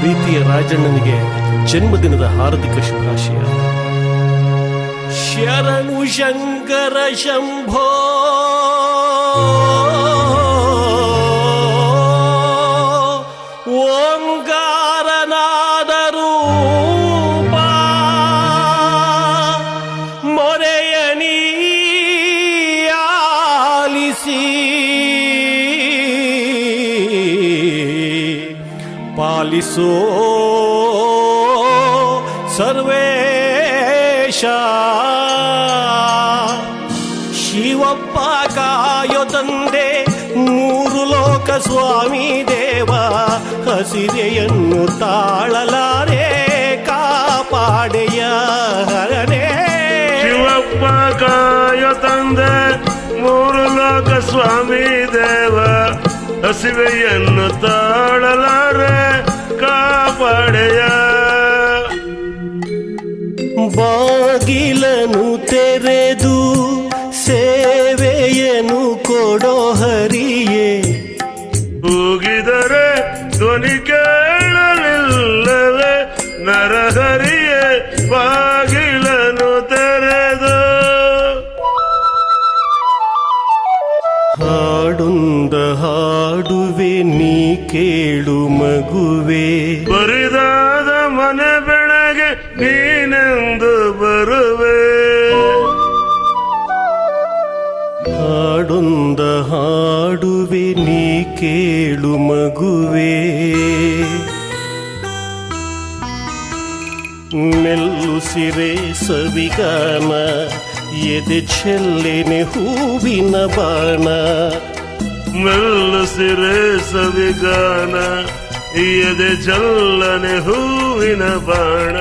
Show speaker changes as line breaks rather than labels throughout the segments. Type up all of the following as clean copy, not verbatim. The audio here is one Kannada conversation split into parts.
ಪ್ರೀತಿಯ ರಾಜಣ್ಣನಿಗೆ ಜನ್ಮದಿನದ ಹಾರ್ದಿಕ ಶುಭಾಶಯ. ಶರಣು ಶಂಕರ ಶಂಭೋ ಓಂಕಾರನಾದ ರೂಪ ಮೊರೆಯನಿಯಾಲಿಸಿ ಪಾಲಿಸೋ ಸರ್ವೇಶ. ಶಿವಪ್ಪ ಕಾಯೋ ತಂದೆ ಮೂರು ಲೋಕ ಸ್ವಾಮಿ ದೇವ, ಹಸಿರೆಯನ್ನು ತಾಳಲಾರೆ ಕಾಪಾಡೆಯ ಹರನೇ.
ಶಿವಪ್ಪ ಕಾಯೋ ತಂದೆ ಮೂರು ಲೋಕ ಸ್ವಾಮಿ ದೇವ, ಹಸಿವೆಯನ್ನು ತಾಳಲಾರೆ ಕಾಪಾಡೆಯ.
ಬಾಗಿಲನು ತೆರೆದು ಸೇವೆಯನ್ನು ಕೊಡೋ ಹರಿಯೇ,
ಕೂಗಿದರೆ ಧ್ವನಿ ಕೇಳಲಿಲ್ಲವೇ ನರಹರಿಯೇ, ಬಾಗಿಲನು ತೆರೆದು.
ಹಾಡೊಂದ ಹಾಡುವೆ ನೀ ಕೇಳು ಮಗುವೆ,
ಬರಿದಾದ ಮನೆ ಬೆಳಗ್ಗೆ ನೀನೆಂದು ಬರುವೆ.
ಹಾಡೊಂದ ಹಾಡುವೆ ನೀ ಕೇಳು ಮಗುವೆ. ಮೆಲ್ಲುಸಿರೆ ಸವಿಗಾನ, ಎದೆ ಚೆಲ್ಲೆನೆ ಹೂವಿನ ಬಾಣ.
ಮೆಲ್ಲುಸಿರೆ ಸವಿಗಾನ, ಎದೆ ಚಲ್ಲನೆ ಹೂವಿನ ಬಾಣ.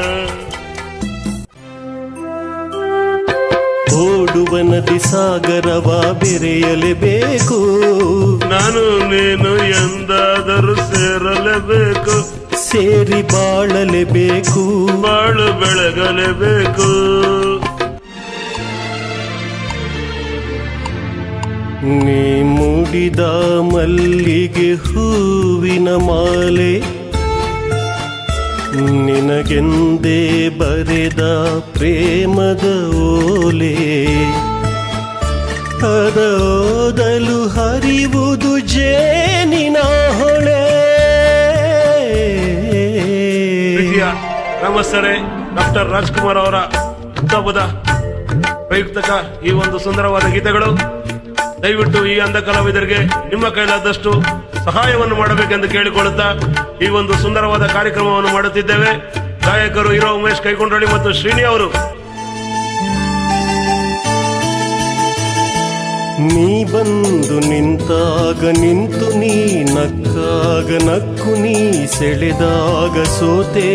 ಓಡುವ ನದಿ ಸಾಗರವ ಬೆರೆಯಲೇಬೇಕು,
ನಾನು ನೀನು ಎಂದಾದರೂ ಸೇರಲೇಬೇಕು.
ಸೇರಿ ಬಾಳಲೇಬೇಕು,
ಬಾಳು ಬೆಳಗಲೇಬೇಕು.
ನೀ ಮುಡಿದ ಮಲ್ಲಿಗೆ ಹೂವಿನ ಮಾಲೆ, ನಿನಗೆಂದೇ ಬರೆದ ಪ್ರೇಮದ ಓಲೆ. ಅದೋದಲು ಹರಿವುದು ಜೇನಿನ ಹೊಳೆ.
ನಮಸ್ತೆ. ಡಾಕ್ಟರ್ ರಾಜ್ಕುಮಾರ್ ಅವರ ಹುಟ್ಟಹಬ್ಬದ ಪ್ರಯುಕ್ತಕ ಈ ಒಂದು ಸುಂದರವಾದ ಗೀತೆಗಳು. ದಯವಿಟ್ಟು ಈ ಅಂಧ ಕಲಾವಿದರಿಗೆ ನಿಮ್ಮ ಕೈಲಾದಷ್ಟು ಸಹಾಯವನ್ನು ಮಾಡಬೇಕೆಂದು ಕೇಳಿಕೊಳ್ಳುತ್ತಾ ಈ ಒಂದು ಸುಂದರವಾದ ಕಾರ್ಯಕ್ರಮವನ್ನು ಮಾಡುತ್ತಿದ್ದೇವೆ. ಗಾಯಕರು ಹೀರೋ ಉಮೇಶ್ ಕೈಕೊಂಡಳ್ಳಿ ಮತ್ತು ಶ್ರೀನಿ ಅವರು.
ನೀ ಬಂದು ನಿಂತಾಗ ನಿಂತು ನೀ ನಕ್ಕಾಗ ನಕ್ಕು ನೀ ಸೆಳೆದಾಗ ಸೋತೆ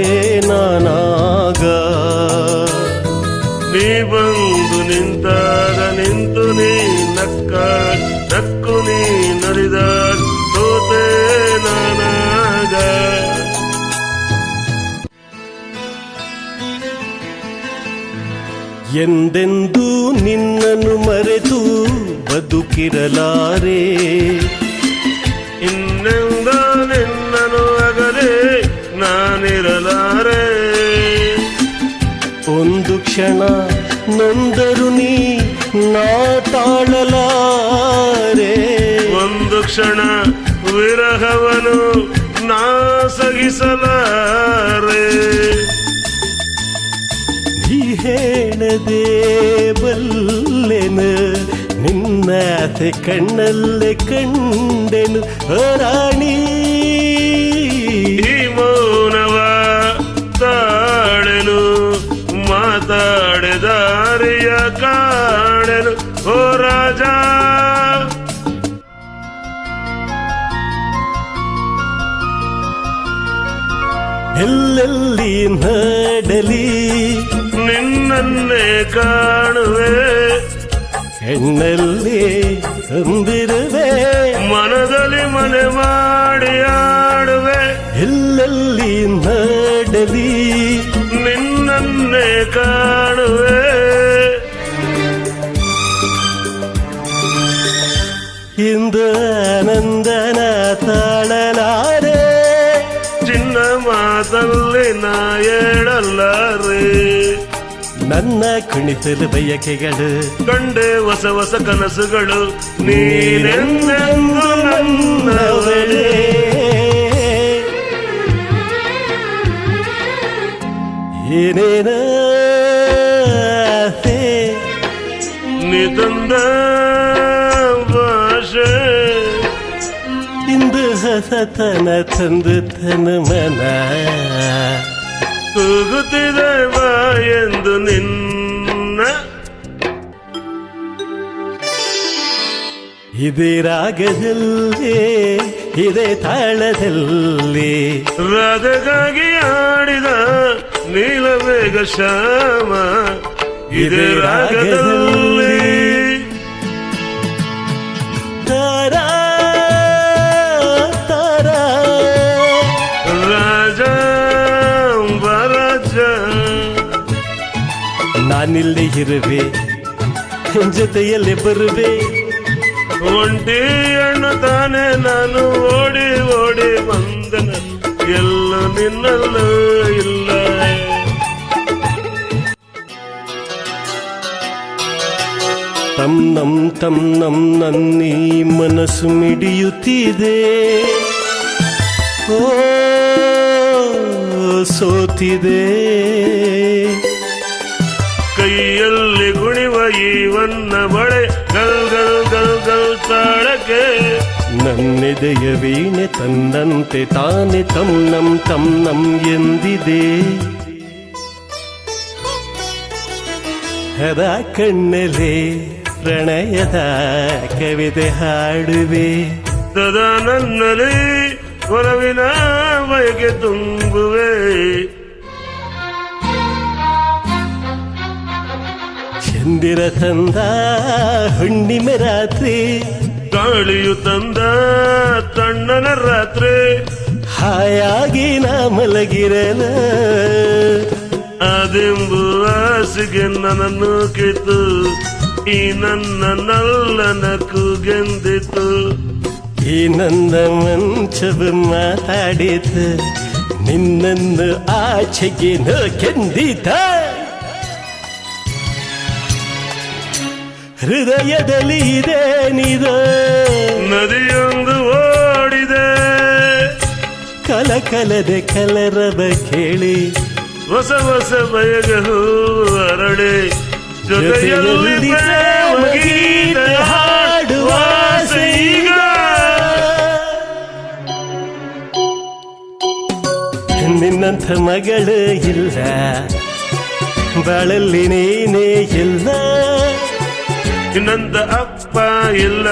ನಾನಾಗ.
ನೀ ಬಂದು ನಿಂತಾಗ ನಿಂತು ನೀ ನಕ್ಕು ನೀ ನಲಿದ ಸೋತೆ ನಾನಾಗ.
ಎಂದೆಂದೂ ನಿನ್ನನ್ನು ಮರೆತು ಬದುಕಿರಲಾರೆ,
ಇನ್ನೆಂದ ನಿನ್ನನು ಅಗಲೇ ನಾನಿರಲಾರೆ.
ಒಂದು ಕ್ಷಣ ನೊಂದರು ನೀ ನಾ ತಾಳಲಾರೆ.
ಒಂದು ಕ್ಷಣ ವಿರಹವನು ನಾ ಸಹಿಸಲಾರೆ.
ನೀ ಹೇಳದೆ ಬಲ್ಲೆನು ನಿನ್ನಾತೆ ಕಣ್ಣಲ್ಲೇ ಕಂಡೆನು ರಾಣಿ.
ಈ ಮೌನವ ತಾಳೆನು ಮಾತಾಡಿದಾರಿಯ ಕಾಣೆನು ಓ ರಾಜ.
ಎಲ್ಲೆಲ್ಲಿ ನಡಲಿ
ನಿನ್ನನ್ನೇ ಕಾಣುವೆ,
ಹೆಣ್ಣಲ್ಲಿ ತಂದಿರುವೆ,
ಮನದಲ್ಲಿ ಮನೆ ಮಾಡಿ ಆಡುವೆ.
ಎಲ್ಲೆಲ್ಲಿ ನಡಲಿ
ನಿನ್ನನ್ನೇ ಕಾಣುವೆ.
ಇಂದು ಆನಂದನ ತಾಳಲಾರೆ.
ಚಿನ್ನ ಮಾತು ಮಾತಲ್ಲಿ ನಾ ಹೇಳಲ್ಲಾರೆ.
ನನ್ನ ಕುಣಿಸಲು ಬಯಕೆಗಳು
ಕಂಡೆ ಹೊಸ ಹೊಸ ಕನಸುಗಳು ನೀನೆಂದೆಂದು ನನ್ನವಳೇ.
ಏನೇನ ಆಸೆ
ನೀ ತಂದ ಭಾಷೆ
ಇಂದು ಹೊಸತನ ತಂದು ತನ ಮನ
ಕೂಗುತ್ತಿದೆ ಬಾ ಎಂದು ನಿನ್ನ.
ಇದೇ ರಾಗದಲ್ಲಿ ಇದೇ ತಾಳದಲ್ಲಿ
ರಾಧೆಗಾಗಿ ಆಡಿದ ನೀಲವೇಗ ಶ್ಯಾಮ ಇದೇ ರಾಗದಲ್ಲಿ.
ತಾರಾ ತಾರಾ
ರಾಜ ಬರಾಜ
ನಾನಿಲ್ಲಿ ಇರುವೆ ಜೊತೆಯಲ್ಲಿ ಬರುವೆ.
ಒಂಟಿ ಹಣ್ಣು ತಾನೆ ನಾನು ಓಡಿ ಓಡಿ ಬಂದನ ಎಲ್ಲ ನಿನ್ನಲ್ಲೂ ಇಲ್ಲ.
ತಮ್ ನಮ್ ನನ್ನೀ ಮನಸ್ಸು ಮಿಡಿಯುತ್ತಿದೆ. ಓ ಸೋತಿದೆ
ಕೈಯಲ್ಲಿ ಗುಣಿವ ಈವನ್ನ ಬಳೆ ಗಲ್ ಗಲ್ ಗಲ್ ಗಲ್ ತಾಳಕ್ಕೆ.
ನನ್ನೆದೆಯ ವೀಣೆ ತನ್ನಂತೆ ತಾನೆ ತಮ್ ನಮ್ ಎಂದಿದೆ. ಹದ ಕಣ್ಣಲೆ ಪ್ರಣಯದ ಕವಿತೆ ಹಾಡುವೆ.
ಸದಾ ನನ್ನಲ್ಲಿ ಒಲವಿನ ಬಯಕೆ ತುಂಬುವೆ.
ಚಂದಿರ ತಂದ ಹುಣ್ಣಿಮೆ ರಾತ್ರಿ
ಗಾಳಿಯು ತಂದ ತಣ್ಣನ ರಾತ್ರಿ
ಹಾಯಾಗಿ ನಾ ಮಲಗಿರಲ.
ಅದೆಂಬು ಆಸೆಗೆ ನನ್ನನ್ನು ಕಿತ್ತು ಈ ನನ್ನ ನಲ್ಲನ ಕೂಗೆಂದಿತು.
ಈ ನನ್ನ ಮಂಚವು ಮಾತಾಡಿತು ನಿನ್ನನ್ನು ಆಚೆಗೆ ಕೆಂದಿತ. ಹೃದಯದಲ್ಲಿ ಇದೆ ನಿದ
ನದಿಯೊಂದು ಓಡಿದೆ
ಕಲಕಲದೆ ಕಲರವ ಕೇಳಿ.
ಹೊಸ ಹೊಸ ಬಯಗೆ ಹೂ ಅರಳಿ ಜೊತೆಯಲ್ಲಿ ಪ್ರೇಮ ಗೀತೆ ಹಾಡುವ ಆಸೆ ಈಗ.
ನಿನ್ನಂಥ ಮಗಳು ಇಲ್ಲ ಬಾಳಲ್ಲಿ ನೀನೇ ಇಲ್ಲ.
ಇನ್ನೊಂದು ಅಪ್ಪ ಇಲ್ಲ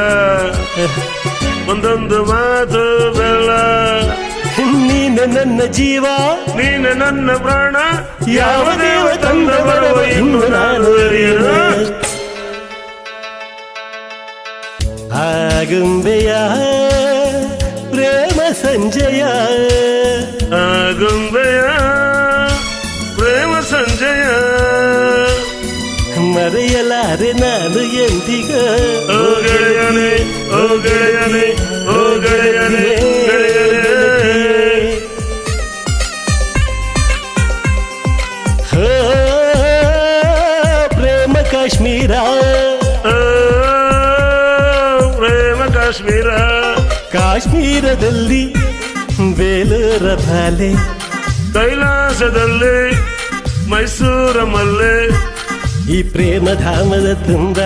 ಒಂದೊಂದು ಮಾತು ಬೆಲ್ಲ.
ನೀನೆ ನನ್ನ ಜೀವ
ನೀನೆ ನನ್ನ ಪ್ರಾಣ ಯಾವ ದೇವ ತಂದ ಬರುವ ಇನ್ನು ನಾನು ಅರಿಯಲ್ಲ.
ಆಗುಂಬೆಯ ಪ್ರೇಮ ಸಂಜಯ
ಆಗುಂಬೆಯ ಪ್ರೇಮ ಸಂಜಯ
ಮರೆಯಲಾರೆ ನಾನು ಎಂದಿಗ.
ಓ ಗೆಳೆಯನೇ ಓ ಗೆಳೆಯನೇ ಓ ಗೆಳೆಯನೇ ಗೆಳೆಯನೇ.
ಪ್ರೇಮ ಕಾಶ್ಮೀರ
ಪ್ರೇಮ ಕಾಶ್ಮೀರ
ಕಾಶ್ಮೀರದಲ್ಲಿ ಬೇಲೂರ ಬಾಲೆ
ಕೈಲಾಸದಲ್ಲಿ ಮೈಸೂರ ಮಲ್ಲೆ.
ಈ ಪ್ರೇಮ ಧಾಮದ ತುಂಬ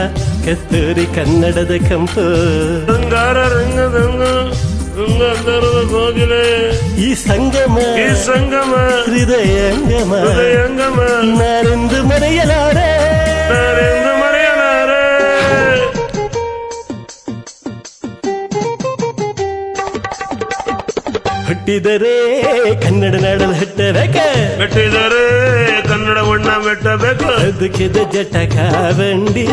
ಕಸ್ತೂರಿ ಕನ್ನಡದ ಕಂಪು.
ಬಂಗಾರ ರಂಗದಂಗ ಗಂಗಾಧರದ ಕೋಗಿಲೆ
ಈ ಸಂಗಮ ಹೃದಯಂಗಮ ನಾನೆಂದು ಮರೆಯಲಾರೆ. ಹುಟ್ಟಿದರೆ ಕನ್ನಡ ನಾಡಲು
ಹುಟ್ಟಿದರೆ ಕನ್ನಡ ಬಣ್ಣ ಮೆಟ್ಟಬೇಕು.
ಬದುಕಿದ ಜಟಕ ಬಂಡಿ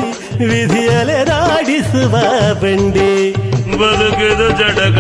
ವಿಧಿಯಲೆ ನಾಡಿಸುವ ಬಂಡಿ.
ಬದುಕಿದ ಜಟಕ